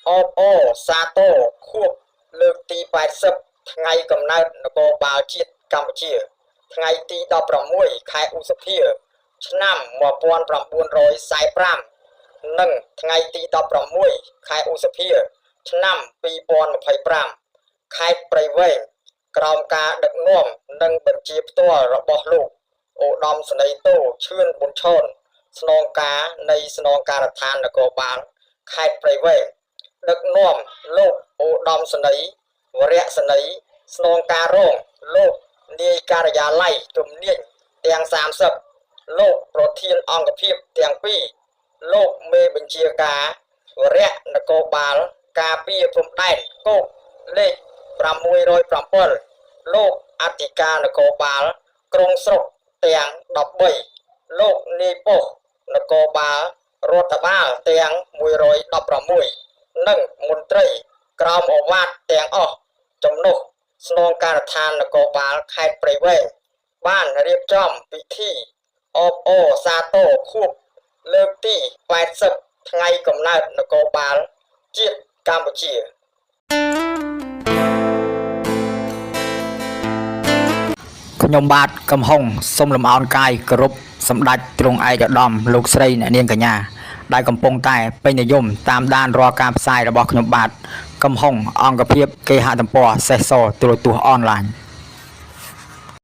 អបអសាទរខួបលើកទី80ថ្ងៃកំណើតនគរបាលជាតិកម្ពុជាថ្ងៃទី16ខែឧសភាឆ្នាំ1945និងថ្ងៃទី16ខែឧសភាឆ្នាំ2025ខេត្តព្រៃវែងក្រោមការដឹកនាំនិងបញ្ជាផ្ទាល់របស់លោកឧត្តមសេនីយ៍តូឈឿនប៊ុនឈនស្នងការនៃស្នងការដ្ឋាននគរបាលខេត្តព្រៃវែងដឹកនាំលោកឧត្តមសេនីយ៍វរៈសេនីយ៍ស្នងការរងលោកនាយការិយាល័យជំនាញទាំង30លោកប្រធានអង្គភិបទាំង2លោកមេបញ្ជាការវរៈនគរបាលការពារព្រំដែនគោកលេខ607លោកអធិការនគរបាលក្រុងស្រុកទាំង13លោកនាយប៉ុស្តិ៍នគរបាលរដ្ឋបាលទាំង116និងមន្ត្រីក្រមអាវ៉ាត់ទាំងអស់ចំណុះស្នងការដ្ឋាននគរបាលខេត្តព្រៃវែងបានរៀបចំពិធីអបអរសាទរខួបលើកទី80ថ្ងៃកំណើតនគរបាលជាតិកម្ពុជាខ្ញុំបាទកំហុងសូមលំអោនកាយគោរពសម្ដេចទ្រង់ឯកឧត្តមលោកស្រីអ្នកនាងកញ្ញាដែលកំពុងតែពេញនិយមតាមដានរាល់ការផ្សាយរបស់ខ្ញុំបាទកំហុងអង្គភាពគេហទំព័រសេះសទូរទស្សន៍អនឡាញ